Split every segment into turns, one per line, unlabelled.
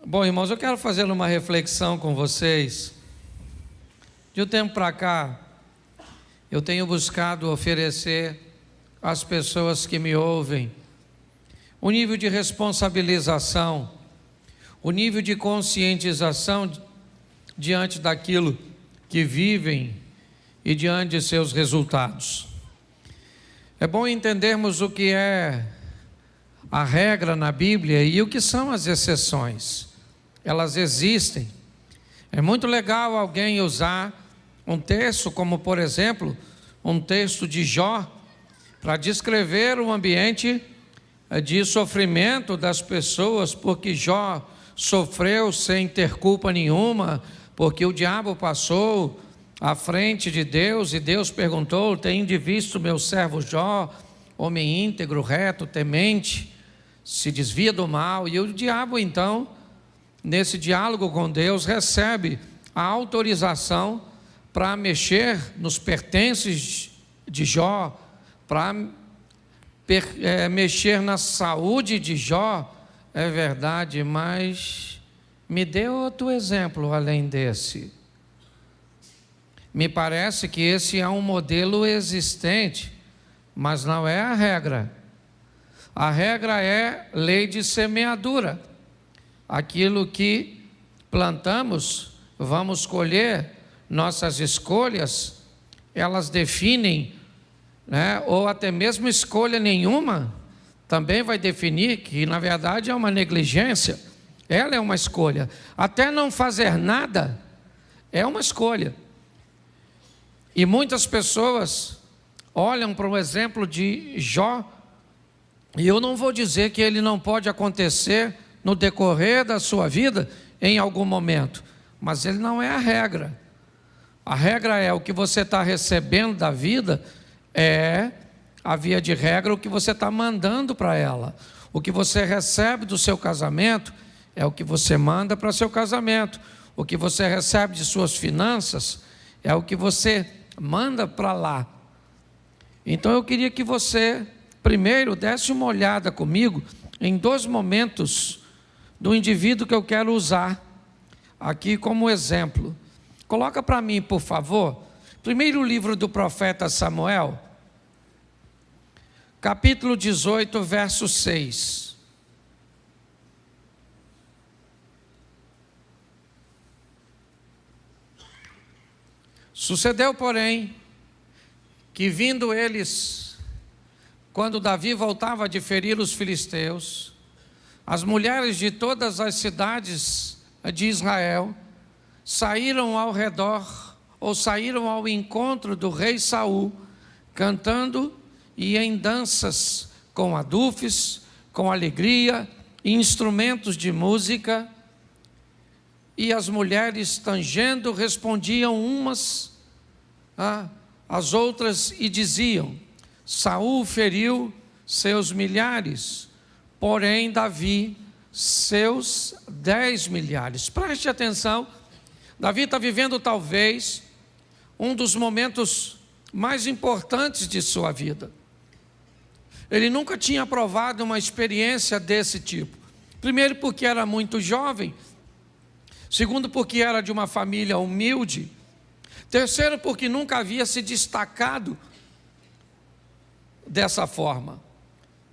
Bom, irmãos, eu quero fazer uma reflexão com vocês. De um tempo para cá, eu tenho buscado oferecer às pessoas que me ouvem o nível de responsabilização, o nível de conscientização diante daquilo que vivem e diante de seus resultados. É bom entendermos o que é a regra na Bíblia e o que são as exceções. Elas existem. É muito legal alguém usar um texto como, por exemplo, um texto de Jó, para descrever o ambiente de sofrimento das pessoas, porque Jó sofreu sem ter culpa nenhuma, porque o diabo passou à frente de Deus e Deus perguntou: "Tende visto meu servo Jó, homem íntegro, reto, temente, se desvia do mal?" E o diabo então, nesse diálogo com Deus, recebe a autorização para mexer nos pertences de Jó, para mexer na saúde de Jó. É verdade, mas me dê outro exemplo além desse. Me parece que esse é um modelo existente, mas não é a regra. A regra é lei de semeadura. Aquilo que plantamos, vamos colher. Nossas escolhas, elas definem, ou até mesmo escolha nenhuma, também vai definir que na verdade é uma negligência. Ela é uma escolha. Até não fazer nada é uma escolha. E muitas pessoas olham para o exemplo de Jó, e eu não vou dizer que ele não pode acontecer no decorrer da sua vida em algum momento, mas ele não é a regra. A regra é o que você está recebendo da vida, é a via de regra o que você está mandando para ela. O que você recebe do seu casamento é o que você manda para seu casamento. O que você recebe de suas finanças é o que você manda para lá. Então eu queria que você primeiro desse uma olhada comigo em dois momentos do indivíduo que eu quero usar aqui como exemplo. Coloca para mim, por favor, primeiro livro do profeta Samuel, capítulo 18, verso 6. Sucedeu, porém, que vindo eles, quando Davi voltava de ferir os filisteus, as mulheres de todas as cidades de Israel saíram ao redor, ou saíram ao encontro do rei Saul, cantando e em danças, com adufes, com alegria e instrumentos de música. E as mulheres, tangendo, respondiam umas às outras e diziam: Saul feriu seus milhares, porém Davi seus 10 milhares. Preste atenção. Davi está vivendo talvez um dos momentos mais importantes de sua vida. Ele nunca tinha provado uma experiência desse tipo. Primeiro, porque era muito jovem. Segundo, porque era de uma família humilde. Terceiro, porque nunca havia se destacado dessa forma.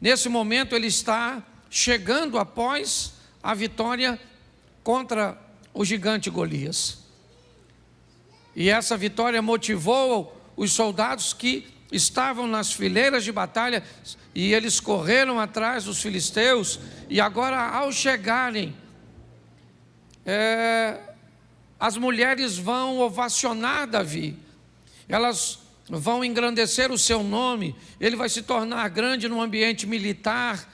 Nesse momento ele está chegando após a vitória contra o gigante Golias. E essa vitória motivou os soldados que estavam nas fileiras de batalha, e eles correram atrás dos filisteus. E agora, ao chegarem, as mulheres vão ovacionar Davi, elas vão engrandecer o seu nome. Ele vai se tornar grande no ambiente militar.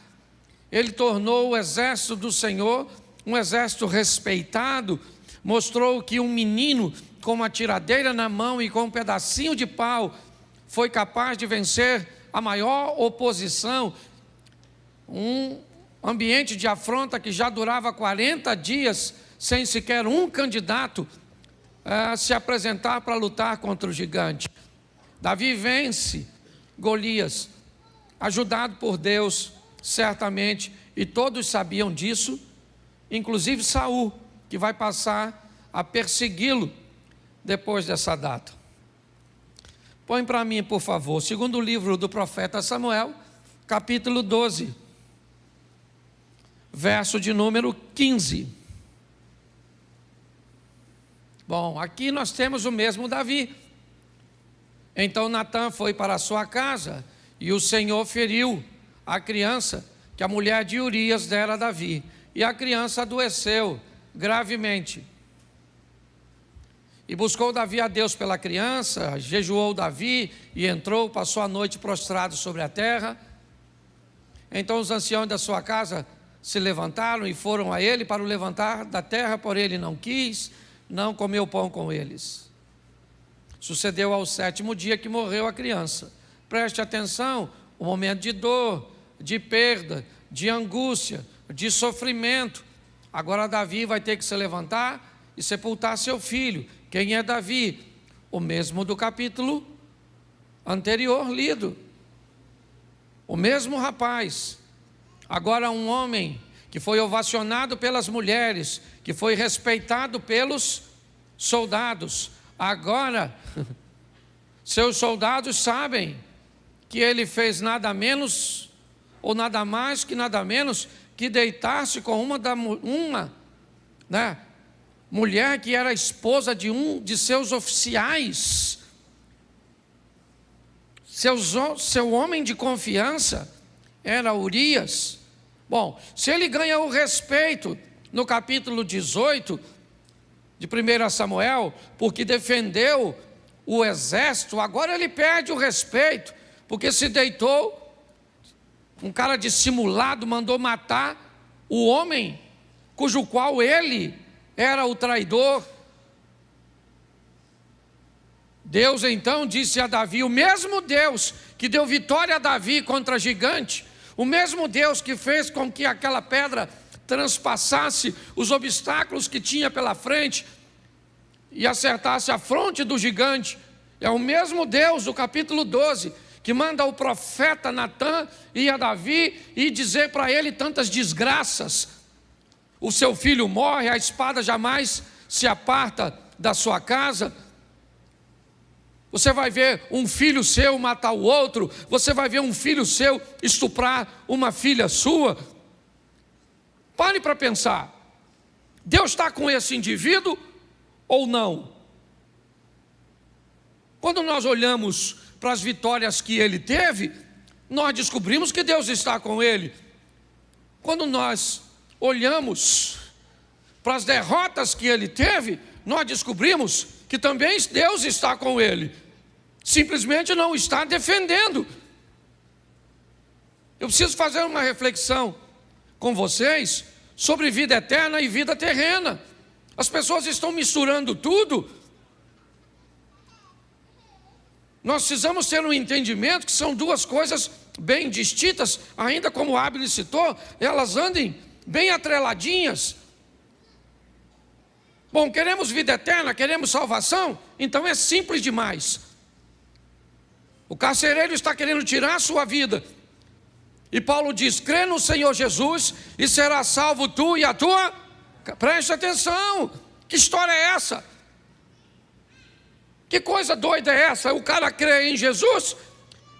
Ele tornou o exército do Senhor um exército respeitado. Mostrou que um menino com uma tiradeira na mão e com um pedacinho de pau foi capaz de vencer a maior oposição. Um ambiente de afronta que já durava 40 dias sem sequer um candidato se apresentar para lutar contra o gigante. Davi vence Golias, ajudado por Deus, certamente, e todos sabiam disso. inclusive Saul, que vai passar a persegui-lo depois dessa data. Põe para mim, por favor, segundo livro do profeta Samuel, capítulo 12, verso de número 15. Bom, aqui nós temos o mesmo Davi. Então Natã foi para a sua casa e o Senhor feriu a criança que a mulher de Urias dera a Davi. E a criança adoeceu gravemente. E buscou Davi a Deus pela criança, jejuou Davi e entrou, passou a noite prostrado sobre a terra. Então os anciãos da sua casa se levantaram e foram a ele para o levantar da terra, porém ele não quis, não comeu pão com eles. Sucedeu ao 7º dia que morreu a criança. Preste atenção, um momento de dor, de perda, de angústia, de sofrimento. Agora Davi vai ter que se levantar e sepultar seu filho. Quem é Davi? O mesmo do capítulo anterior lido. O mesmo rapaz. Agora um homem que foi ovacionado pelas mulheres, que foi respeitado pelos soldados. Agora, seus soldados sabem que ele fez nada menos ou nada mais que nada menos que deitar-se com uma mulher que era esposa de um de seus oficiais. Seu homem de confiança era Urias. Bom, se ele ganha o respeito no capítulo 18 de 1 Samuel, porque defendeu o exército, agora ele perde o respeito, porque se deitou, um cara dissimulado mandou matar o homem, cujo qual ele era o traidor. Deus então disse a Davi, o mesmo Deus que deu vitória a Davi contra gigante, o mesmo Deus que fez com que aquela pedra transpassasse os obstáculos que tinha pela frente e acertasse a fronte do gigante, é o mesmo Deus do capítulo 12, que manda o profeta Natã ir a Davi e dizer para ele tantas desgraças. O seu filho morre, a espada jamais se aparta da sua casa. Você vai ver um filho seu matar o outro, você vai ver um filho seu estuprar uma filha sua. Pare para pensar, Deus está com esse indivíduo ou não? Quando nós olhamos para as vitórias que ele teve, nós descobrimos que Deus está com ele. Quando nós olhamos para as derrotas que ele teve, nós descobrimos que também Deus está com ele, simplesmente não está defendendo. Eu preciso fazer uma reflexão com vocês sobre vida eterna e vida terrena. As pessoas estão misturando tudo. Nós precisamos ter um entendimento que são duas coisas bem distintas, ainda como o Abner citou, elas andem bem atreladinhas. Bom, queremos vida eterna, queremos salvação, então é simples demais. O carcereiro está querendo tirar a sua vida, e Paulo diz, crê no Senhor Jesus e será salvo tu e a tua. Preste atenção, que história é essa? Que coisa doida é essa? O cara crê em Jesus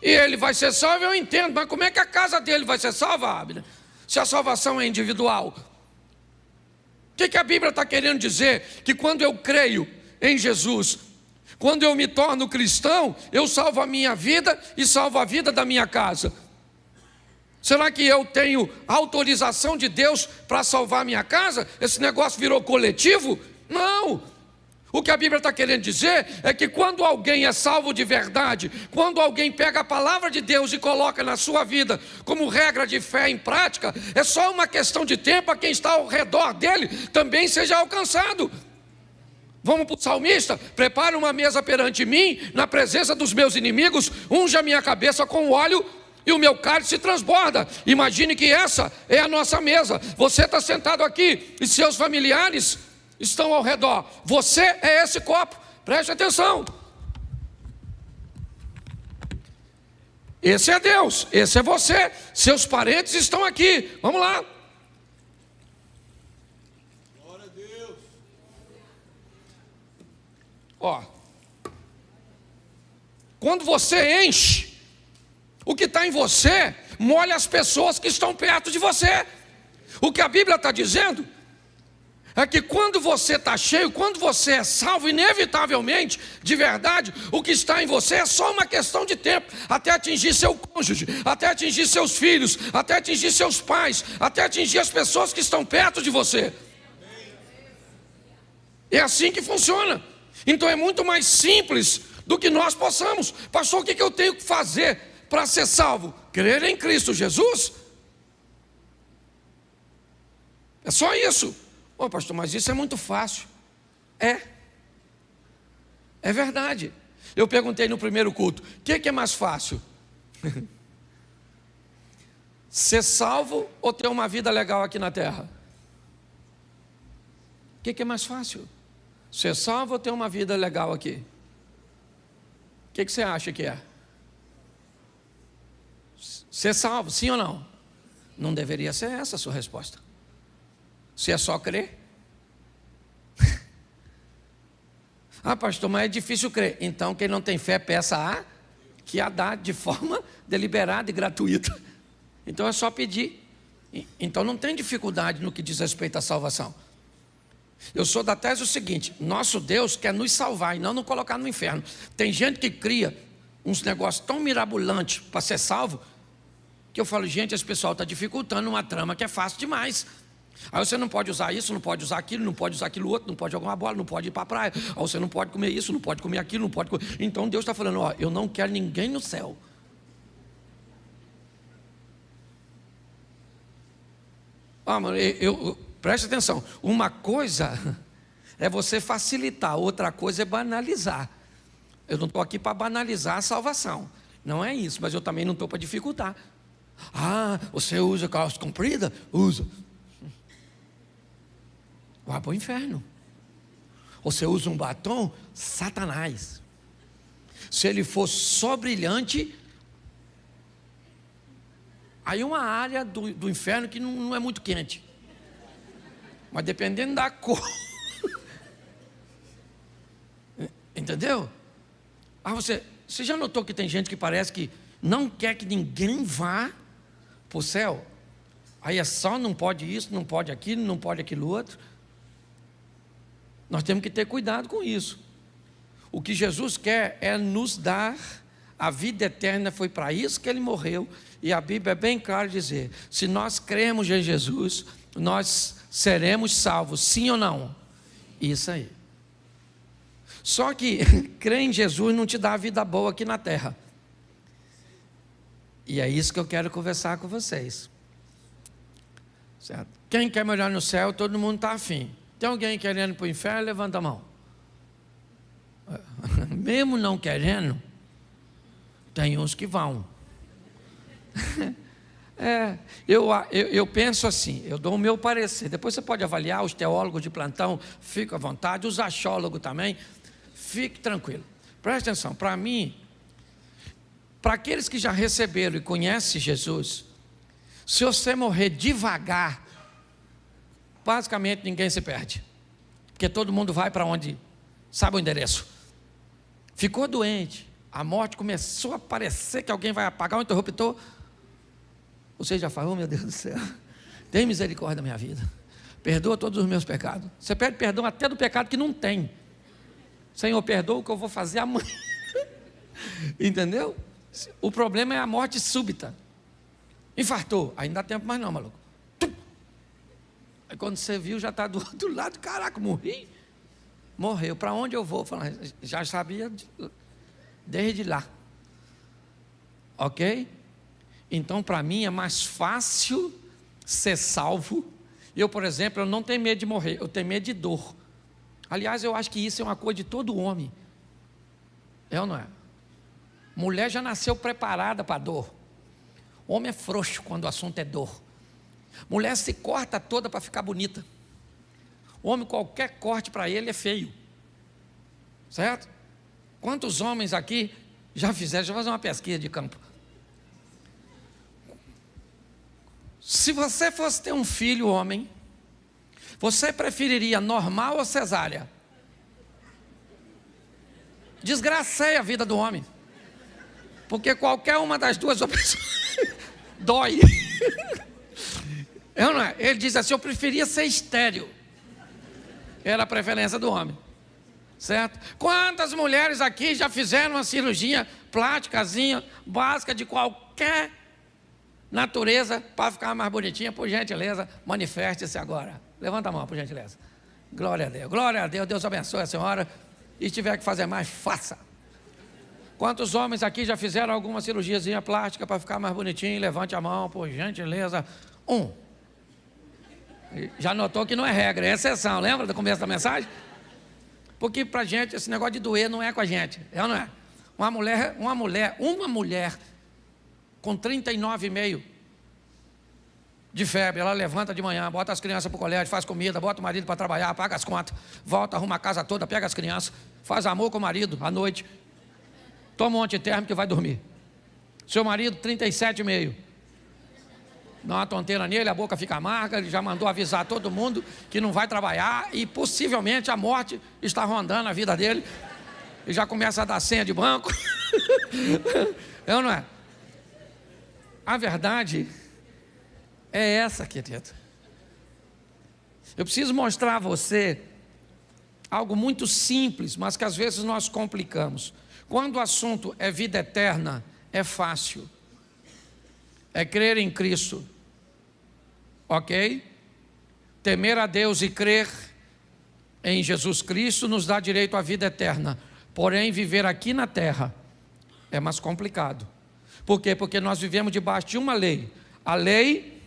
e ele vai ser salvo, eu entendo, mas como é que a casa dele vai ser salva, Abner? Se a salvação é individual. O que a Bíblia está querendo dizer? Que quando eu creio em Jesus, quando eu me torno cristão, eu salvo a minha vida e salvo a vida da minha casa. Será que eu tenho autorização de Deus para salvar a minha casa? Esse negócio virou coletivo? Não! O que a Bíblia está querendo dizer é que quando alguém é salvo de verdade, quando alguém pega a palavra de Deus e coloca na sua vida como regra de fé em prática, é só uma questão de tempo a quem está ao redor dele também seja alcançado. Vamos para o salmista, prepara uma mesa perante mim, na presença dos meus inimigos, unja a minha cabeça com óleo e o meu cálice transborda. Imagine que essa é a nossa mesa, você está sentado aqui e seus familiares estão ao redor, você é esse copo, preste atenção. Esse é Deus, esse é você, seus parentes estão aqui, vamos lá. Ó, quando você enche, o que está em você molha as pessoas que estão perto de você. O que a Bíblia está dizendo é que quando você está cheio, quando você é salvo, inevitavelmente, de verdade, o que está em você é só uma questão de tempo, até atingir seu cônjuge, até atingir seus filhos, até atingir seus pais, até atingir as pessoas que estão perto de você. É assim que funciona. Então é muito mais simples do que nós possamos. Pastor, o que eu tenho que fazer para ser salvo? Crer em Cristo Jesus. É só isso. Ô pastor, mas isso é muito fácil. É verdade. Eu perguntei no primeiro culto, o que é mais fácil? Ser salvo ou ter uma vida legal aqui na terra? O que é mais fácil? Ser salvo ou ter uma vida legal aqui? O que você acha que é? Ser salvo, sim ou não? Não deveria ser essa a sua resposta. Se é só crer. Ah, pastor, mas é difícil crer. Então quem não tem fé, peça a que a dá de forma deliberada e gratuita. Então é só pedir. Então não tem dificuldade no que diz respeito à salvação. Eu sou da tese o seguinte: nosso Deus quer nos salvar e não nos colocar no inferno. Tem gente que cria uns negócios tão mirabolantes para ser salvo, que eu falo, gente, esse pessoal está dificultando uma trama que é fácil demais. Aí você não pode usar isso, não pode usar aquilo, não pode usar aquilo outro, não pode jogar uma bola, não pode ir para a praia. Aí você não pode comer isso, não pode comer aquilo, não pode comer. Então Deus está falando, ó, eu não quero ninguém no céu. Mano, preste atenção, uma coisa é você facilitar, outra coisa é banalizar. Eu não estou aqui para banalizar a salvação, não é isso, mas eu também não estou para dificultar. Ah, você usa calça comprida? Usa. Vai para o inferno. Você usa um batom? Satanás. Se ele for só brilhante, aí uma área do inferno que não é muito quente. Mas dependendo da cor. Entendeu? Ah, você já notou que tem gente que parece que não quer que ninguém vá para o céu? Aí é só não pode isso, não pode aquilo, não pode aquilo outro. Nós temos que ter cuidado com isso. O que Jesus quer é nos dar a vida eterna, foi para isso que Ele morreu. E a Bíblia é bem clara dizer, se nós cremos em Jesus, nós seremos salvos, sim ou não? Isso aí. Só que crer em Jesus não te dá a vida boa aqui na terra. E é isso que eu quero conversar com vocês. Certo? Quem quer morar no céu, todo mundo está afim. Tem alguém querendo ir para o inferno? Levanta a mão. Mesmo não querendo, tem uns que vão. Eu penso assim, eu dou o meu parecer. Depois você pode avaliar, os teólogos de plantão, fica à vontade, os achólogos também, fique tranquilo. Presta atenção, para mim, para aqueles que já receberam e conhecem Jesus, se você morrer devagar, basicamente ninguém se perde, porque todo mundo vai para onde sabe o endereço. Ficou doente, a morte começou a aparecer que alguém vai apagar o interruptor. Você já falou, meu Deus do céu, tem misericórdia da minha vida, perdoa todos os meus pecados. Você pede perdão até do pecado que não tem. Senhor, perdoa o que eu vou fazer amanhã. Entendeu? O problema é a morte súbita. Infartou, aí não dá tempo mais não, maluco. Aí quando você viu, já está do outro lado. Caraca, morri. Morreu, para onde eu vou? Já sabia desde lá. Ok? Então para mim é mais fácil ser salvo. Eu, por exemplo, eu não tenho medo de morrer, eu tenho medo de dor. Aliás, eu acho que isso é uma coisa de todo homem. É ou não é? Mulher já nasceu preparada para dor. Homem é frouxo quando o assunto é dor. Mulher se corta toda para ficar bonita. Homem, qualquer corte para ele é feio. Certo? Quantos homens aqui já fizeram? Deixa eu fazer uma pesquisa de campo. Se você fosse ter um filho homem, você preferiria normal ou cesárea? Desgracei a vida do homem. Porque qualquer uma das duas opções dói. Não é? Ele diz assim, eu preferia ser estéril. Era a preferência do homem. Certo? Quantas mulheres aqui já fizeram uma cirurgia plástica básica de qualquer natureza para ficar mais bonitinha? Por gentileza, manifeste-se agora. Levanta a mão, por gentileza. Glória a Deus. Glória a Deus. Deus abençoe a senhora. E se tiver que fazer mais, faça. Quantos homens aqui já fizeram alguma cirurgiazinha plástica para ficar mais bonitinho? Levante a mão, por gentileza. Já notou que não é regra, é exceção. Lembra do começo da mensagem? Porque pra gente esse negócio de doer não é com a gente, é ou não é? Uma mulher com 39,5 de febre, ela levanta de manhã, bota as crianças para o colégio, faz comida, bota o marido para trabalhar, paga as contas, volta, arruma a casa toda, pega as crianças, faz amor com o marido à noite, toma um antitérmico e vai dormir. Seu marido 37,5. Dá uma tonteira nele, a boca fica amarga, ele já mandou avisar todo mundo que não vai trabalhar e possivelmente a morte está rondando a vida dele. E já começa a dar senha de banco. É ou não é? A verdade é essa, querido. Eu preciso mostrar a você algo muito simples, mas que às vezes nós complicamos. Quando o assunto é vida eterna, é fácil. É crer em Cristo, ok? Temer a Deus e crer em Jesus Cristo nos dá direito à vida eterna. Porém, viver aqui na terra é mais complicado. Por quê? Porque nós vivemos debaixo de uma lei, a lei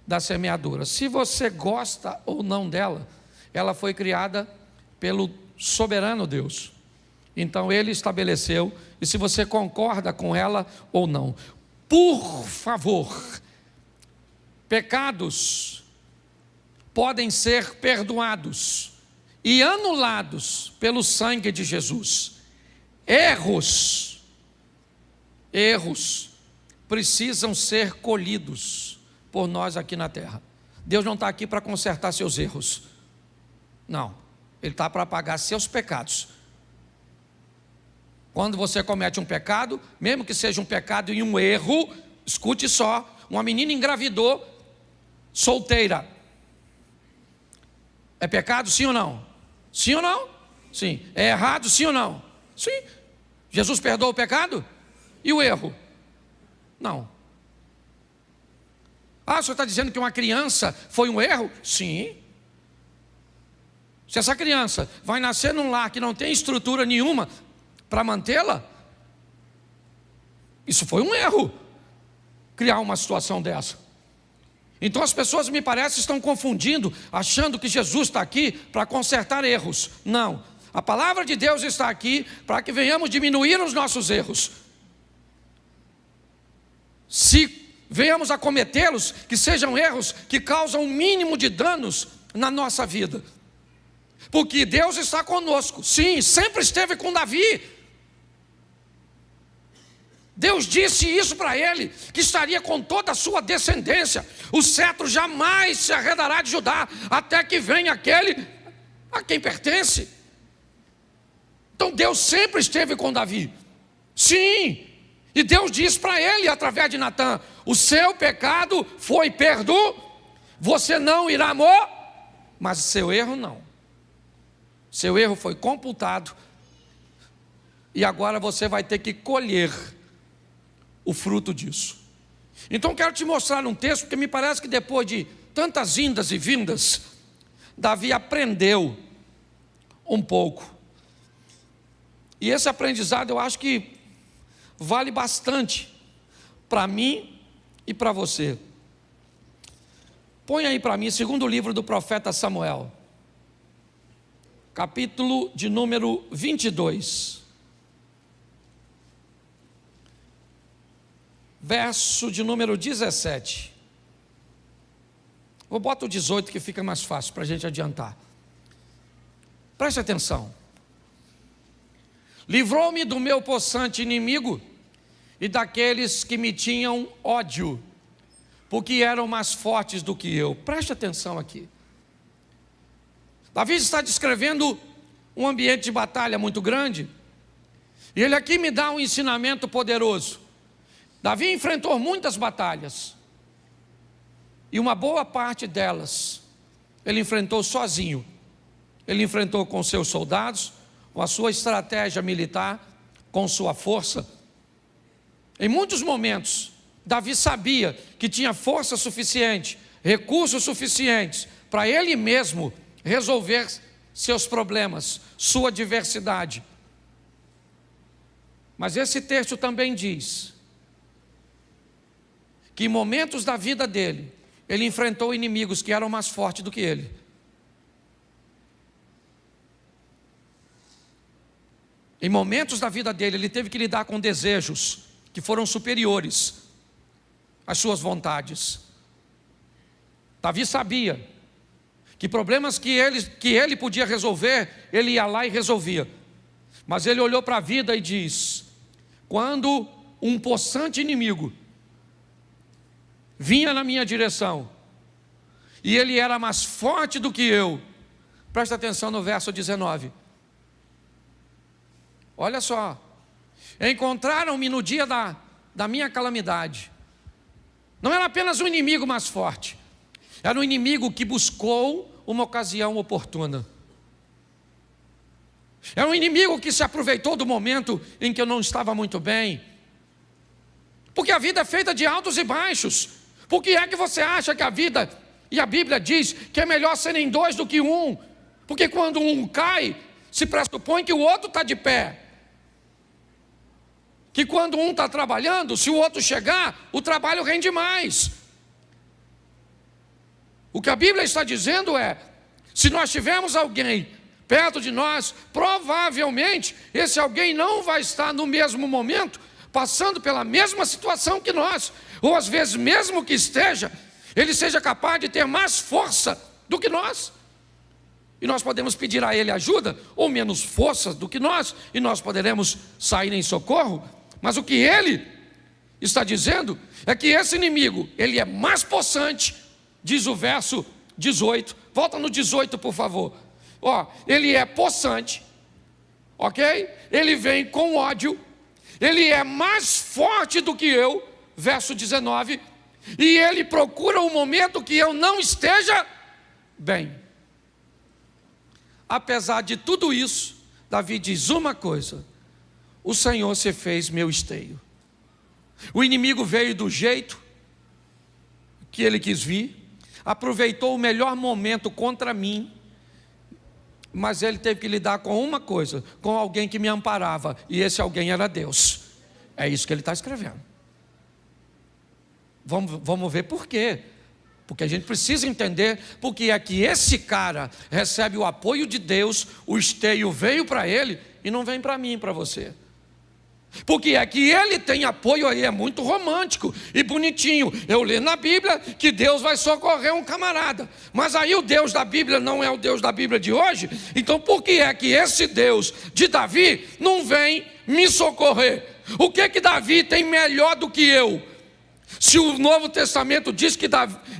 da semeadura. Se você gosta ou não dela, ela foi criada pelo soberano Deus. Então Ele estabeleceu, e se você concorda com ela ou não. Por favor, pecados podem ser perdoados e anulados pelo sangue de Jesus. Erros precisam ser colhidos por nós aqui na terra. Deus não está aqui para consertar seus erros. Não, Ele está para pagar seus pecados. Quando você comete um pecado, mesmo que seja um pecado e um erro, escute só, uma menina engravidou, solteira. É pecado, sim ou não? Sim ou não? Sim. É errado, sim ou não? Sim. Jesus perdoa o pecado? E o erro? Não. Ah, o senhor está dizendo que uma criança foi um erro? Sim. Se essa criança vai nascer num lar que não tem estrutura nenhuma para mantê-la, isso foi um erro, criar uma situação dessa. Então as pessoas, me parece, estão confundindo, achando que Jesus está aqui para consertar erros. Não, a palavra de Deus está aqui para que venhamos diminuir os nossos erros. Se venhamos a cometê-los, que sejam erros que causam o mínimo de danos na nossa vida. Porque Deus está conosco, sim, sempre esteve com Davi. Deus disse isso para ele, que estaria com toda a sua descendência. O cetro jamais se arredará de Judá, até que venha aquele a quem pertence. Então Deus sempre esteve com Davi. Sim, e Deus disse para ele, através de Natã: o seu pecado foi perdoado, você não irá morrer, mas o seu erro não. Seu erro foi computado, e agora você vai ter que colher o fruto disso. Então quero te mostrar um texto, porque me parece que depois de tantas indas e vindas, Davi aprendeu um pouco. E esse aprendizado eu acho que vale bastante para mim e para você. Põe aí para mim, segundo livro do profeta Samuel, capítulo de número 22. Verso de número 17. Vou botar o 18 que fica mais fácil para a gente adiantar. Preste atenção. Livrou-me do meu possante inimigo e daqueles que me tinham ódio, porque eram mais fortes do que eu. Preste atenção aqui. Davi está descrevendo um ambiente de batalha muito grande, E ele aqui me dá um ensinamento poderoso. Davi enfrentou muitas batalhas, e uma boa parte delas ele enfrentou sozinho. Ele enfrentou com seus soldados, com a sua estratégia militar, com sua força. Em muitos momentos, Davi sabia que tinha força suficiente, recursos suficientes para ele mesmo resolver seus problemas, sua adversidade. Mas esse texto também diz que em momentos da vida dele, ele enfrentou inimigos que eram mais fortes do que ele. Em momentos da vida dele, ele teve que lidar com desejos que foram superiores às suas vontades. Davi sabia que problemas que ele podia resolver, ele ia lá e resolvia. Mas ele olhou para a vida e diz: quando um possante inimigo vinha na minha direção, e ele era mais forte do que eu, presta atenção no verso 19, olha só, encontraram-me no dia da minha calamidade. Não era apenas um inimigo mais forte, era um inimigo que buscou uma ocasião oportuna. Era um inimigo que se aproveitou do momento em que eu não estava muito bem. Porque a vida é feita de altos e baixos. Por que é que você acha que a vida, e a Bíblia diz que é melhor serem dois do que um? Porque quando um cai, se pressupõe que o outro está de pé. Que quando um está trabalhando, se o outro chegar, o trabalho rende mais. O que a Bíblia está dizendo é: se nós tivermos alguém perto de nós, provavelmente esse alguém não vai estar no mesmo momento, passando pela mesma situação que nós, ou às vezes mesmo que esteja, ele seja capaz de ter mais força do que nós, e nós podemos pedir a ele ajuda, ou menos força do que nós, e nós poderemos sair em socorro. Mas o que ele está dizendo é que esse inimigo, ele é mais possante, diz o verso 18, volta no 18 por favor. Ele é possante, ok? Ele vem com ódio, ele é mais forte do que eu, verso 19, e ele procura um momento que eu não esteja bem. Apesar de tudo isso, Davi diz uma coisa: o Senhor se fez meu esteio. O inimigo veio do jeito que ele quis vir, aproveitou o melhor momento contra mim, mas ele teve que lidar com uma coisa, com alguém que me amparava, e esse alguém era Deus. É isso que ele está escrevendo. Vamos ver por quê. Porque a gente precisa entender porque é que esse cara recebe o apoio de Deus, o esteio veio para ele e não vem para mim e para você. Porque é que ele tem apoio aí, é muito romântico e bonitinho. Eu leio na Bíblia que Deus vai socorrer um camarada, mas aí o Deus da Bíblia não é o Deus da Bíblia de hoje. Então por que é que esse Deus de Davi não vem me socorrer? O que Davi tem melhor do que eu? Se o Novo Testamento diz que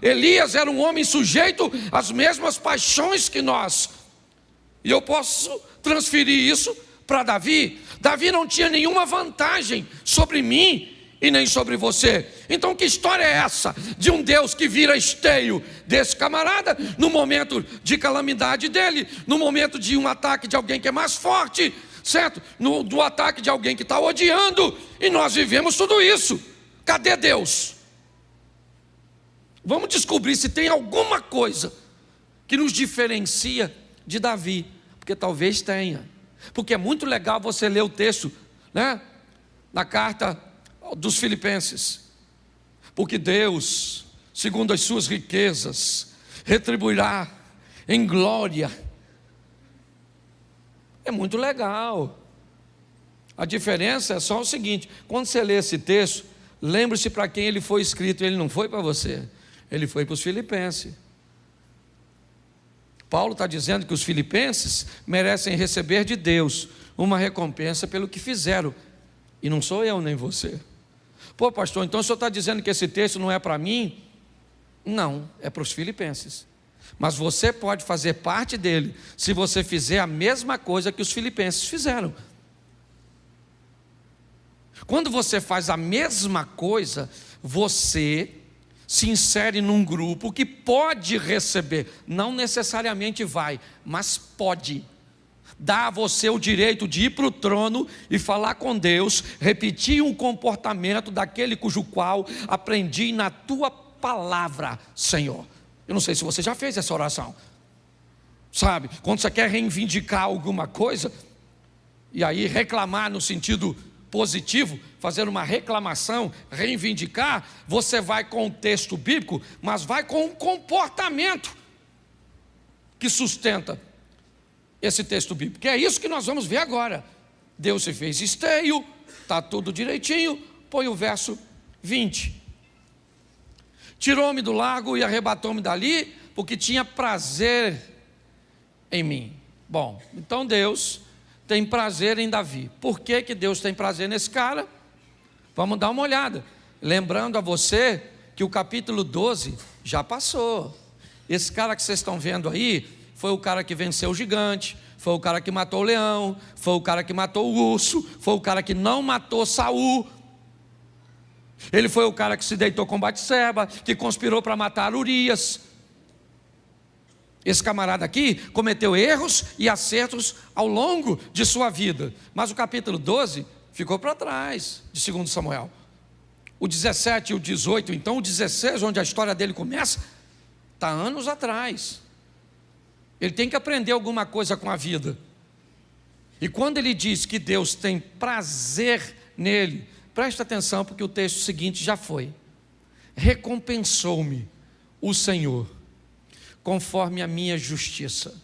Elias era um homem sujeito às mesmas paixões que nós, e eu posso transferir isso para Davi. Davi não tinha nenhuma vantagem sobre mim e nem sobre você. Então que história é essa de um Deus que vira esteio desse camarada no momento de calamidade dele, no momento de um ataque de alguém que é mais forte, certo? Do ataque de alguém que está odiando, e nós vivemos tudo isso. Cadê Deus? Vamos descobrir se tem alguma coisa que nos diferencia de Davi, porque talvez tenha. Porque é muito legal você ler o texto, né, na carta dos Filipenses. Porque Deus, segundo as suas riquezas, retribuirá em glória. É muito legal. A diferença é só o seguinte: quando você lê esse texto, lembre-se para quem ele foi escrito. Ele não foi para você, ele foi para os filipenses. Paulo está dizendo que os filipenses merecem receber de Deus uma recompensa pelo que fizeram, e não sou eu nem você. Pô, pastor, então o senhor está dizendo que esse texto não é para mim? Não, é para os filipenses. Mas você pode fazer parte dele se você fizer a mesma coisa que os filipenses fizeram. Quando você faz a mesma coisa, você se insere num grupo que pode receber, não necessariamente vai, mas pode. Dá a você o direito de ir para o trono e falar com Deus, repetir um comportamento daquele cujo qual aprendi na tua palavra, Senhor. Eu não sei se você já fez essa oração. Sabe, quando você quer reivindicar alguma coisa, e aí reclamar no sentido positivo, fazer uma reclamação, reivindicar, você vai com o texto bíblico, mas vai com um comportamento que sustenta esse texto bíblico, que é isso que nós vamos ver agora. Deus se fez esteio, está tudo direitinho. Põe o verso 20. Tirou-me do lago e arrebatou-me dali, porque tinha prazer em mim. Bom, então Deus tem prazer em Davi. Por que que Deus tem prazer nesse cara? Vamos dar uma olhada. Lembrando a você que o capítulo 12 já passou. Esse cara que vocês estão vendo aí foi o cara que venceu o gigante, foi o cara que matou o leão, foi o cara que matou o urso, foi o cara que não matou Saul. Ele foi o cara que se deitou com Batseba, que conspirou para matar Urias. Esse camarada aqui cometeu erros e acertos ao longo de sua vida, mas o capítulo 12 ficou para trás de 2 Samuel. O 17 e o 18, então o 16, onde a história dele começa, está anos atrás. Ele tem que aprender alguma coisa com a vida. E quando ele diz que Deus tem prazer nele, presta atenção, porque o texto seguinte já foi: recompensou-me o Senhor conforme a minha justiça.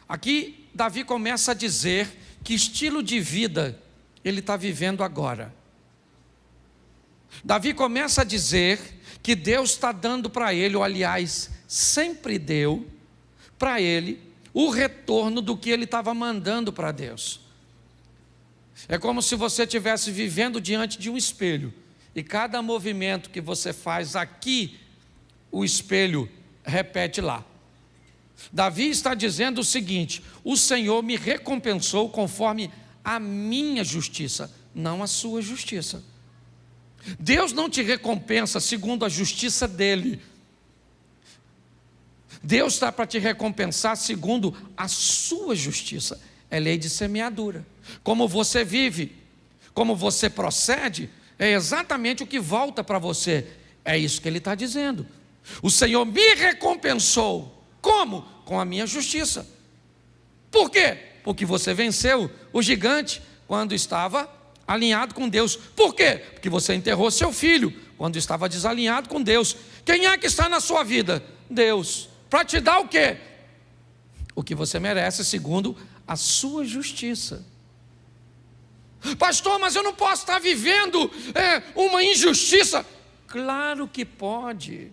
Aqui Davi começa a dizer que estilo de vida ele está vivendo agora. Davi começa a dizer que Deus está dando para ele, ou aliás, sempre deu para ele o retorno do que ele estava mandando para Deus. É como se você estivesse vivendo diante de um espelho, e cada movimento que você faz aqui, o espelho repete lá. Davi está dizendo o seguinte: o Senhor me recompensou conforme a minha justiça, não a sua justiça. Deus não te recompensa segundo a justiça dele. Deus está para te recompensar segundo a sua justiça. É lei de semeadura. Como você vive, como você procede, é exatamente o que volta para você. É isso que ele está dizendo. O Senhor me recompensou. Como? Com a minha justiça. Por quê? Porque você venceu o gigante quando estava alinhado com Deus. Por quê? Porque você enterrou seu filho quando estava desalinhado com Deus. Quem é que está na sua vida? Deus. Para te dar o quê? O que você merece segundo a sua justiça. Pastor, mas eu não posso estar vivendo uma injustiça. Claro que pode,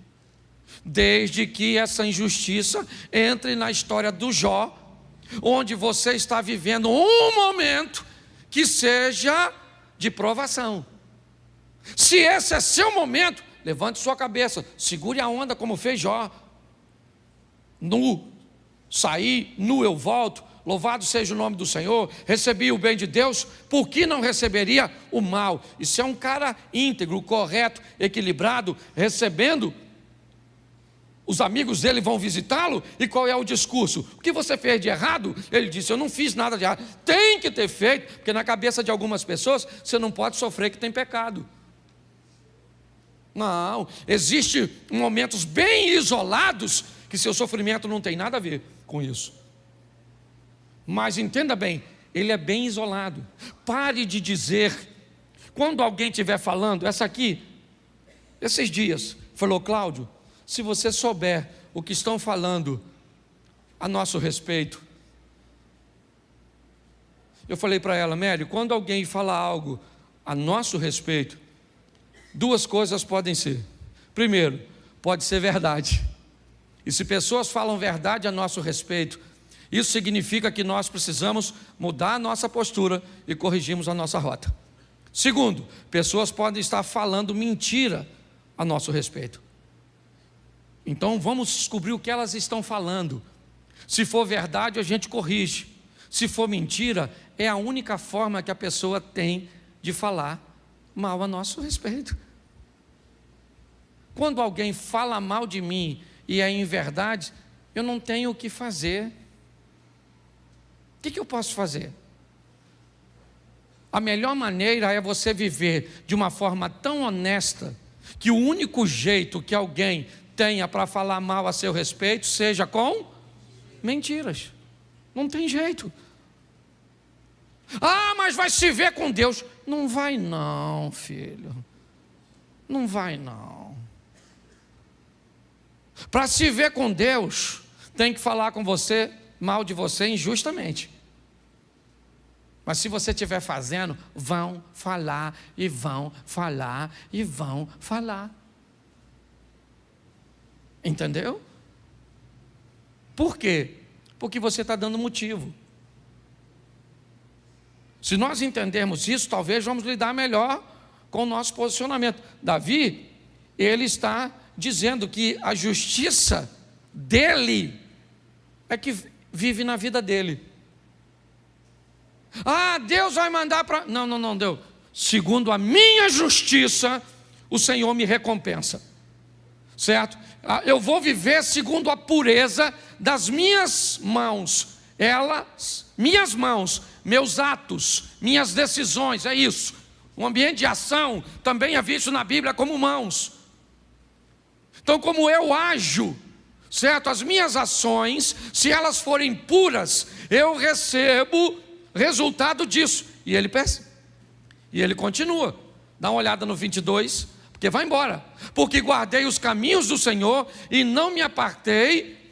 desde que essa injustiça entre na história do Jó, onde você está vivendo um momento que seja de provação. Se esse é seu momento, levante sua cabeça, segure a onda como fez Jó. Nu saí, nu eu volto, louvado seja o nome do Senhor, recebi o bem de Deus, por que não receberia o mal? E se é um cara íntegro, correto, equilibrado, recebendo, os amigos dele vão visitá-lo, e qual é o discurso? O que você fez de errado? Ele disse: eu não fiz nada de errado. Tem que ter feito, porque na cabeça de algumas pessoas, você não pode sofrer que tem pecado. Não, existem momentos bem isolados, que seu sofrimento não tem nada a ver com isso. Mas entenda bem, ele é bem isolado. Pare de dizer, quando alguém estiver falando, essa aqui, esses dias, falou: Cláudio, se você souber o que estão falando a nosso respeito. Eu falei para ela: Mary, quando alguém fala algo a nosso respeito, duas coisas podem ser. Primeiro, pode ser verdade. E se pessoas falam verdade a nosso respeito, isso significa que nós precisamos mudar a nossa postura e corrigirmos a nossa rota. Segundo, pessoas podem estar falando mentira a nosso respeito. Então vamos descobrir o que elas estão falando. Se for verdade, a gente corrige. Se for mentira, é a única forma que a pessoa tem de falar mal a nosso respeito. Quando alguém fala mal de mim e é inverdade, eu não tenho o que fazer. O que eu posso fazer? A melhor maneira é você viver de uma forma tão honesta que o único jeito que alguém tenha para falar mal a seu respeito seja com mentiras. Não tem jeito. Mas vai se ver com Deus. Não vai não, filho. Não vai não. Para se ver com Deus, tem que falar com você, mal de você injustamente. Mas se você estiver fazendo, vão falar e vão falar e vão falar. Entendeu? Por quê? Porque você está dando motivo. Se nós entendermos isso, talvez vamos lidar melhor com o nosso posicionamento. Davi, ele está dizendo que a justiça dele é que vive na vida dele. Deus vai mandar para... Não, Deus. Segundo a minha justiça, o Senhor me recompensa. Certo? Eu vou viver segundo a pureza das minhas mãos. Minhas mãos, meus atos, minhas decisões, é isso. O ambiente de ação também é visto na Bíblia como mãos. Então, como eu ajo, certo? As minhas ações, se elas forem puras, eu recebo resultado disso. E ele continua. Dá uma olhada no 22, porque vai embora. Porque guardei os caminhos do Senhor e não me apartei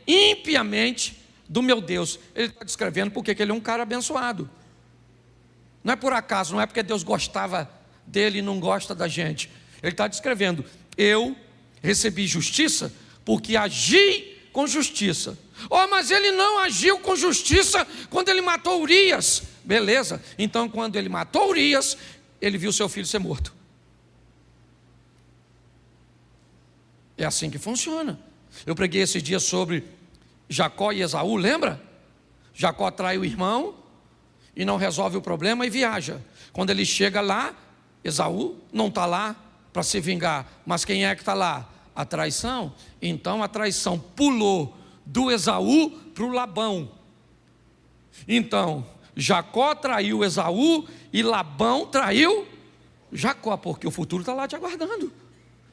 impiamente do meu Deus. Ele está descrevendo porque ele é um cara abençoado. Não é por acaso, não é porque Deus gostava dele e não gosta da gente. Ele está descrevendo: eu recebi justiça porque agi com justiça. Mas ele não agiu com justiça quando ele matou Urias. Beleza, então quando ele matou Urias, ele viu seu filho ser morto. É assim que funciona. Eu preguei esse dia sobre Jacó e Esaú, lembra? Jacó trai o irmão e não resolve o problema e viaja. Quando ele chega lá, Esaú não está lá para se vingar. Mas quem é que está lá? A traição. Então a traição pulou do Esaú para o Labão. Então Jacó traiu Esaú e Labão traiu Jacó, porque o futuro está lá te aguardando.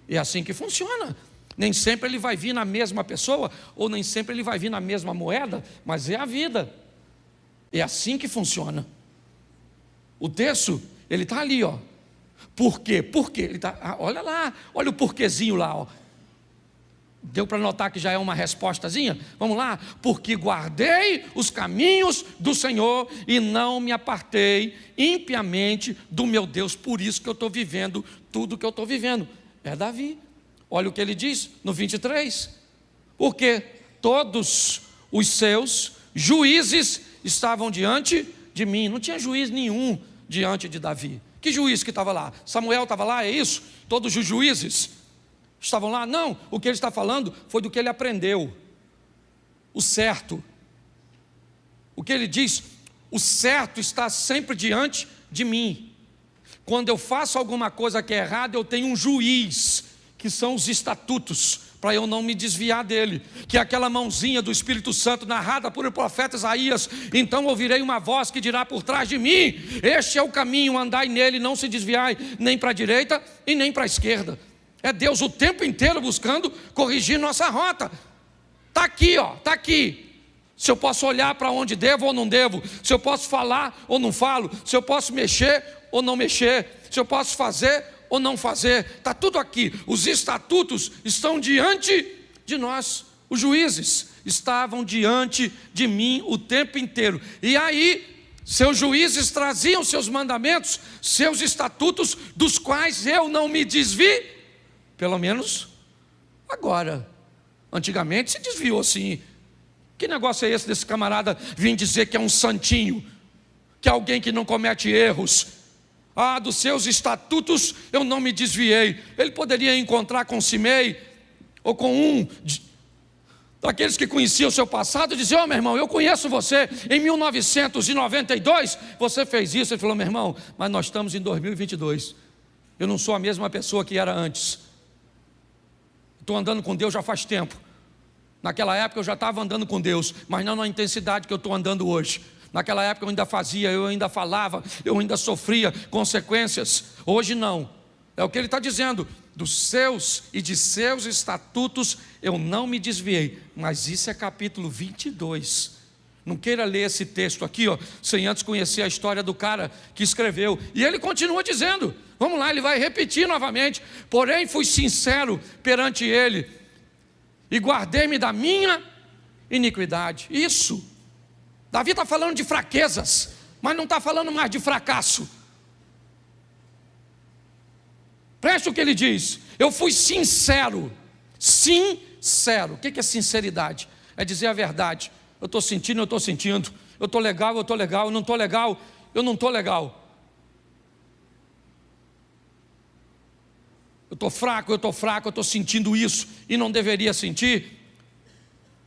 É assim que funciona. Nem sempre ele vai vir na mesma pessoa, ou nem sempre ele vai vir na mesma moeda, mas é a vida. É assim que funciona. O texto, ele está ali, ó. Por quê? Por quê? Ele tá, olha lá, olha o porquezinho lá, ó. Deu para notar que já é uma respostazinha? Vamos lá. Porque guardei os caminhos do Senhor e não me apartei impiamente do meu Deus. Por isso que eu estou vivendo tudo que eu estou vivendo. É Davi. Olha o que ele diz no 23. Porque todos os seus juízes estavam diante de mim. Não tinha juiz nenhum diante de Davi. Que juiz que estava lá? Samuel estava lá, é isso? Todos os juízes estavam lá? Não, o que ele está falando foi do que ele aprendeu. O certo. O que ele diz? O certo está sempre diante de mim. Quando eu faço alguma coisa que é errada, eu tenho um juiz, que são os estatutos, para eu não me desviar dele, que é aquela mãozinha do Espírito Santo narrada por o profeta Isaías. Então ouvirei uma voz que dirá por trás de mim: este é o caminho, andai nele, não se desviai nem para a direita e nem para a esquerda. É Deus o tempo inteiro buscando corrigir nossa rota. Está aqui, ó, está aqui. Se eu posso olhar para onde devo ou não devo, se eu posso falar ou não falo, se eu posso mexer ou não mexer, se eu posso fazer ou não fazer, está tudo aqui. Os estatutos estão diante de nós. Os juízes estavam diante de mim o tempo inteiro. E aí, seus juízes traziam seus mandamentos, seus estatutos, dos quais eu não me desvi, pelo menos agora. Antigamente se desviou sim. Que negócio é esse desse camarada vir dizer que é um santinho, que é alguém que não comete erros? Dos seus estatutos eu não me desviei. Ele poderia encontrar com Simei, ou com daqueles que conheciam o seu passado, diziam: meu irmão, eu conheço você, em 1992 você fez isso. Ele falou: meu irmão, mas nós estamos em 2022, eu não sou a mesma pessoa que era antes, estou andando com Deus já faz tempo. Naquela época eu já estava andando com Deus, mas não na intensidade que eu estou andando hoje. Naquela época eu ainda fazia, eu ainda falava, eu ainda sofria consequências. Hoje não. É o que ele está dizendo: dos seus e de seus estatutos eu não me desviei. Mas isso é capítulo 22. Não queira ler esse texto aqui, sem antes conhecer a história do cara que escreveu. E ele continua dizendo, vamos lá, ele vai repetir novamente: porém fui sincero perante ele, e guardei-me da minha iniquidade. Isso, Davi está falando de fraquezas, mas não está falando mais de fracasso. Preste o que ele diz: eu fui sincero. Sincero. O que é sinceridade? É dizer a verdade. Eu estou sentindo, eu estou sentindo. Eu estou legal, eu estou legal. Eu não estou legal, eu não estou legal. Eu estou fraco, eu estou sentindo isso e não deveria sentir.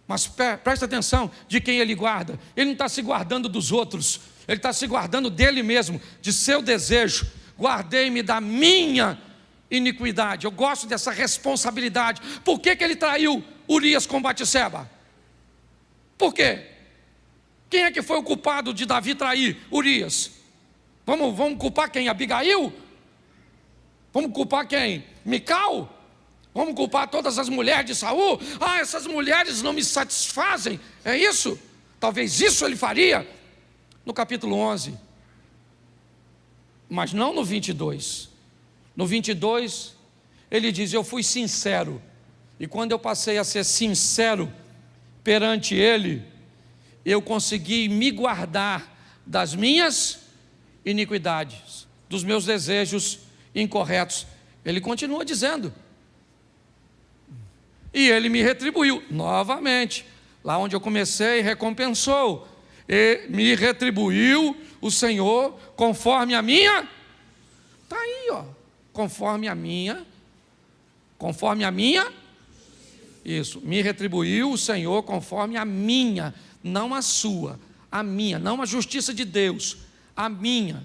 Mas presta atenção de quem ele guarda. Ele não está se guardando dos outros, ele está se guardando dele mesmo, de seu desejo. Guardei-me da minha iniquidade. Eu gosto dessa responsabilidade. Por que ele traiu Urias com Batseba? Por quê? Quem é que foi o culpado de Davi trair Urias? Vamos culpar quem? Abigail? Vamos culpar quem? Mical? Vamos culpar todas as mulheres de Saul? Ah, essas mulheres não me satisfazem. É isso? Talvez isso ele faria no capítulo 11. Mas não no 22. No 22, ele diz: eu fui sincero. E quando eu passei a ser sincero perante ele, eu consegui me guardar das minhas iniquidades, dos meus desejos incorretos. Ele continua dizendo: e ele me retribuiu novamente, lá onde eu comecei, recompensou, e me retribuiu o Senhor conforme a minha, está aí, conforme a minha, isso, me retribuiu o Senhor conforme a minha, não a sua, a minha, não a justiça de Deus, a minha,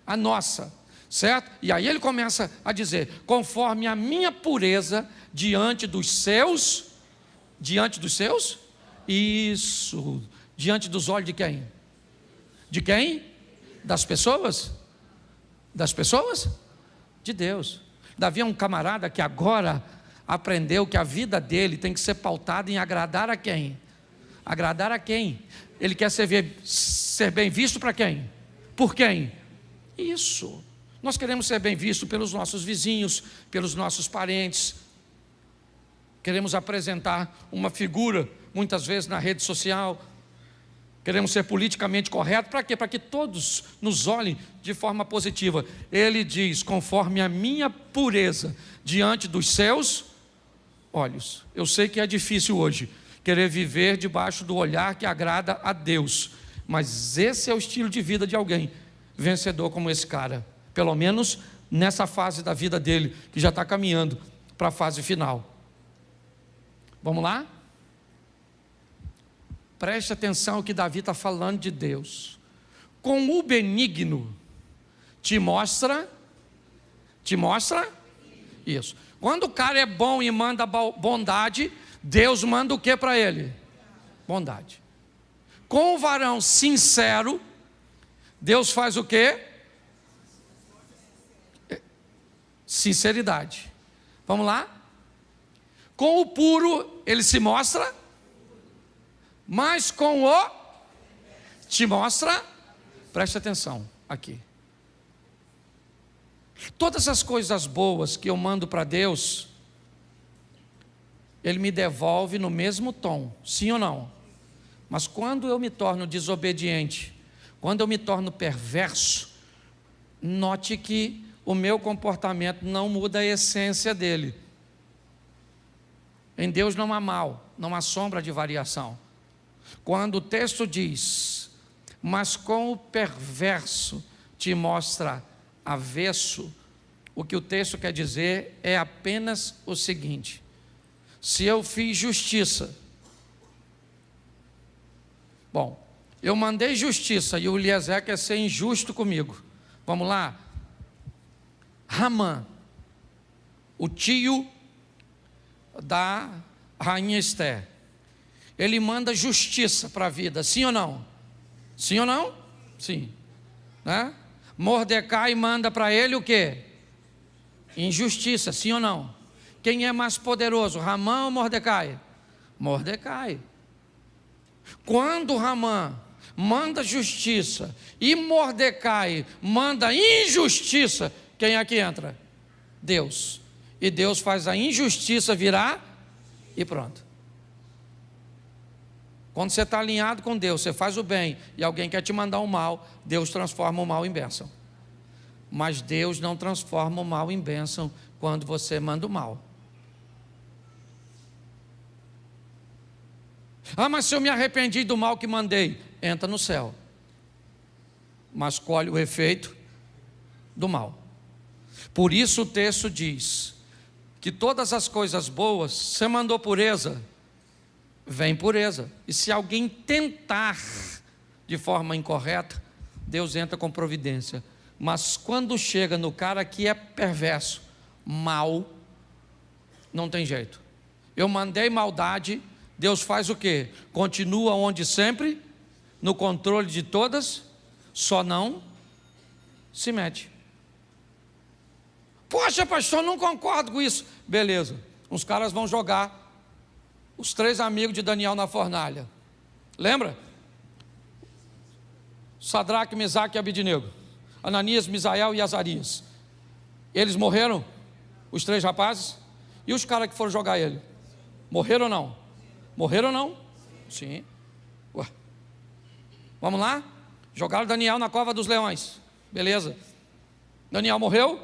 a nossa, certo? E aí ele começa a dizer: conforme a minha pureza diante dos seus, isso, diante dos olhos de quem? De quem? Das pessoas? De Deus. Davi é um camarada que agora aprendeu que a vida dele tem que ser pautada em agradar a quem? Agradar a quem? Ele quer ser bem visto para quem? Por quem? Isso. Nós queremos ser bem visto pelos nossos vizinhos, pelos nossos parentes. Queremos apresentar uma figura, muitas vezes na rede social. Queremos ser politicamente corretos. Para quê? Para que todos nos olhem de forma positiva. Ele diz: conforme a minha pureza diante dos seus olhos. Eu sei que é difícil hoje querer viver debaixo do olhar que agrada a Deus, mas esse é o estilo de vida de alguém vencedor como esse cara, pelo menos nessa fase da vida dele, que já está caminhando para a fase final. Vamos lá? Preste atenção ao que Davi está falando de Deus. Com o benigno te mostra isso. Quando o cara é bom e manda bondade, Deus manda o que para ele? Bondade. Com o varão sincero, Deus faz o quê? Sinceridade. Vamos lá? Com o puro, ele se mostra, mas com o te mostra, preste atenção aqui. Todas as coisas boas que eu mando para Deus, Ele me devolve no mesmo tom, sim ou não? Mas quando eu me torno desobediente, quando eu me torno perverso, note que o meu comportamento não muda a essência dele. Em Deus não há mal, não há sombra de variação. Quando o texto diz: mas com o perverso te mostra avesso, o que o texto quer dizer é apenas o seguinte: se eu fiz justiça Bom, eu mandei justiça e o Eliezer quer ser injusto comigo. Vamos lá? Ramã, o tio da rainha Esther, ele manda justiça para a vida, sim ou não? Sim ou não? Sim. Né? Mordecai manda para ele o quê? Injustiça, sim ou não? Quem é mais poderoso, Ramã ou Mordecai? Mordecai. Quando Ramã manda justiça e Mordecai manda injustiça, quem é que entra? Deus. E Deus faz a injustiça virar e pronto. Quando você está alinhado com Deus, você faz o bem e alguém quer te mandar o mal, Deus transforma o mal em bênção. Mas Deus não transforma o mal em bênção quando você manda o mal. Ah, mas se eu me arrependi do mal que mandei, entra no céu. Mas colhe o efeito do mal. Por isso o texto diz que todas as coisas boas, você mandou pureza, vem pureza. E se alguém tentar de forma incorreta, Deus entra com providência. Mas quando chega no cara que é perverso, mal, não tem jeito. Eu mandei maldade, Deus faz o quê? Continua onde sempre, no controle de todas, só não se mete. Poxa, pastor, não concordo com isso. Beleza, os caras vão jogar os 3 amigos de Daniel na fornalha. Lembra? Sadraque, Mesaque e Abednego, Ananias, Misael e Azarias. Eles morreram? Os 3 rapazes? E os caras que foram jogar ele? Morreram ou não? Morreram ou não? Sim. Ué. Vamos lá? Jogaram Daniel na cova dos leões. Beleza. Daniel morreu?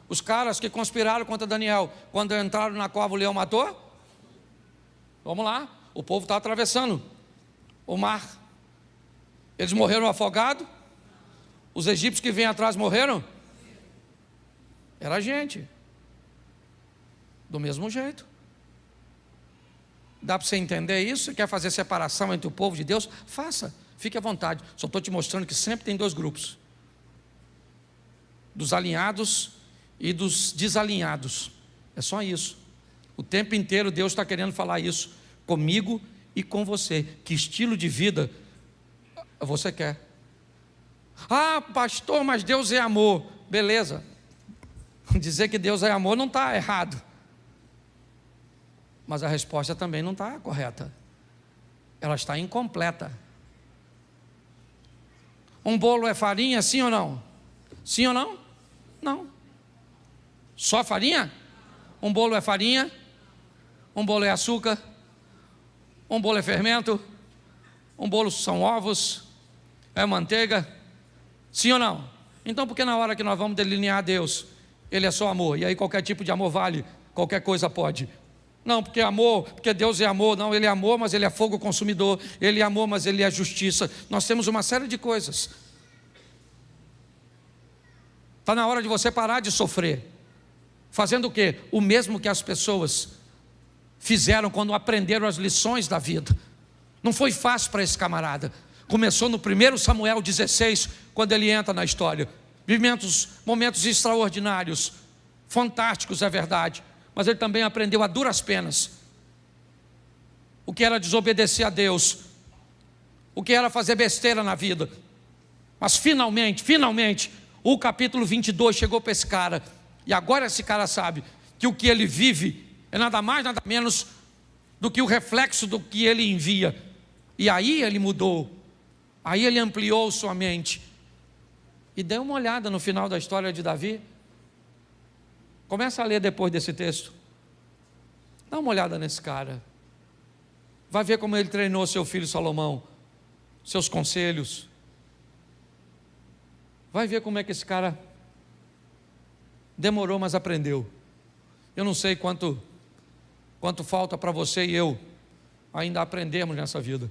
Os caras que conspiraram contra Daniel, quando entraram na cova, o leão matou? Vamos lá. O povo está atravessando o mar. Eles morreram afogados? Os egípcios que vêm atrás morreram? Era gente. Do mesmo jeito. Dá para você entender isso? Você quer fazer separação entre o povo de Deus? Faça, fique à vontade. Só estou te mostrando que sempre tem 2 grupos: dos alinhados e dos desalinhados. É só isso. O tempo inteiro Deus está querendo falar isso comigo e com você. Que estilo de vida você quer? Ah, pastor, mas Deus é amor. Beleza. Dizer que Deus é amor não está errado, mas a resposta também não está correta. Ela está incompleta. Um bolo é farinha, sim ou não? Sim ou não? Não. Só farinha? Um bolo é farinha? Um bolo é açúcar? Um bolo é fermento? Um bolo são ovos? É manteiga? Sim ou não? Então por que na hora que nós vamos delinear Deus, Ele é só amor, e aí qualquer tipo de amor vale, qualquer coisa pode? Não, porque amor, porque Deus é amor. Não, Ele é amor, mas Ele é fogo consumidor. Ele é amor, mas Ele é justiça. Nós temos uma série de coisas. Está na hora de você parar de sofrer. Fazendo o quê? O mesmo que as pessoas fizeram quando aprenderam as lições da vida. Não foi fácil para esse camarada. Começou no 1 Samuel 16, quando ele entra na história. Momentos extraordinários, fantásticos, é verdade. Mas ele também aprendeu a duras penas o que era desobedecer a Deus, o que era fazer besteira na vida. Mas finalmente, o capítulo 22 chegou para esse cara. E agora esse cara sabe que o que ele vive é nada mais, nada menos do que o reflexo do que ele envia. E aí ele mudou, aí ele ampliou sua mente. E dê uma olhada no final da história de Davi. Começa a ler depois desse texto. Dá uma olhada nesse cara. Vai ver como ele treinou seu filho Salomão, seus conselhos. Vai ver como é que esse cara demorou, mas aprendeu. Eu não sei quanto falta para você e eu ainda aprendermos nessa vida.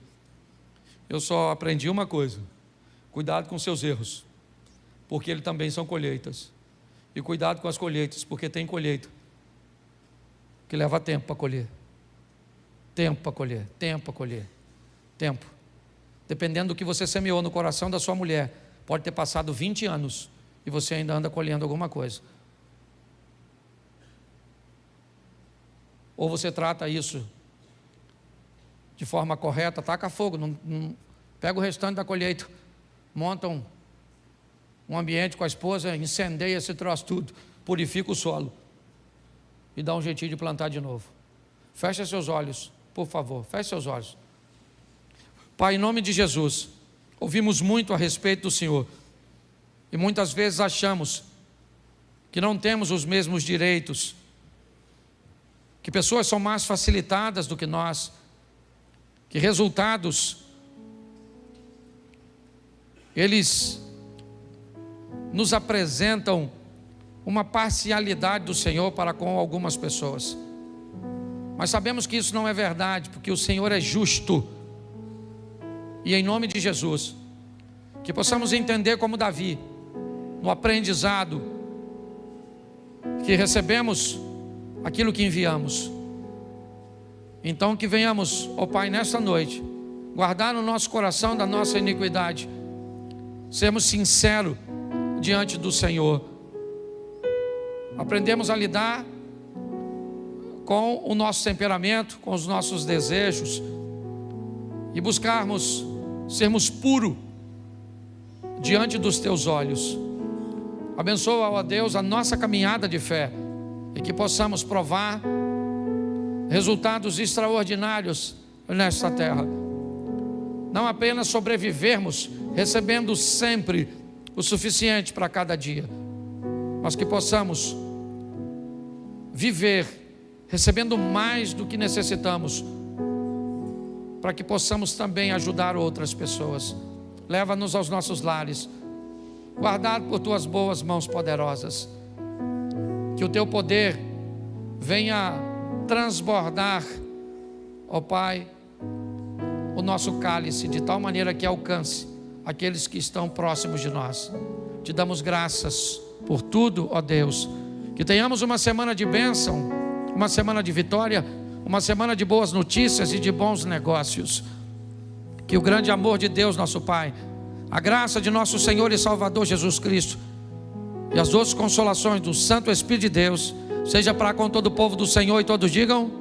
Eu só aprendi uma coisa: cuidado com seus erros, porque eles também são colheitas. E cuidado com as colheitas, porque tem colheita que leva tempo para colher. Tempo para colher, tempo para colher, tempo. dependendo do que você semeou no coração da sua mulher, pode ter passado 20 anos e você ainda anda colhendo alguma coisa. Ou você trata isso de forma correta, taca fogo, não pega o restante da colheita, monta um ambiente com a esposa, incendeia esse troço tudo, purifica o solo e dá um jeitinho de plantar de novo. Feche seus olhos, por favor, feche seus olhos. Pai, em nome de Jesus, ouvimos muito a respeito do Senhor e muitas vezes achamos que não temos os mesmos direitos, que pessoas são mais facilitadas do que nós, que resultados eles nos apresentam uma parcialidade do Senhor para com algumas pessoas. Mas sabemos que isso não é verdade, porque o Senhor é justo. E em nome de Jesus, que possamos entender como Davi, no aprendizado, que recebemos aquilo que enviamos. Então que venhamos, ó Pai, nesta noite, guardar no nosso coração da nossa iniquidade, sermos sinceros diante do Senhor, aprendemos a lidar com o nosso temperamento, com os nossos desejos, e buscarmos sermos puros diante dos Teus olhos. Abençoa, ó Deus, a nossa caminhada de fé, e que possamos provar resultados extraordinários nesta terra. Não apenas sobrevivermos, recebendo sempre o suficiente para cada dia, mas que possamos viver recebendo mais do que necessitamos, para que possamos também ajudar outras pessoas. Leva-nos aos nossos lares, guardado por Tuas boas mãos poderosas, que o Teu poder venha transbordar, ó Pai, o nosso cálice, de tal maneira que alcance aqueles que estão próximos de nós. Te damos graças por tudo, ó Deus, que tenhamos uma semana de bênção, uma semana de vitória, uma semana de boas notícias e de bons negócios. Que o grande amor de Deus, nosso Pai, a graça de nosso Senhor e Salvador Jesus Cristo e as doces consolações do Santo Espírito de Deus seja para com todo o povo do Senhor, e todos digam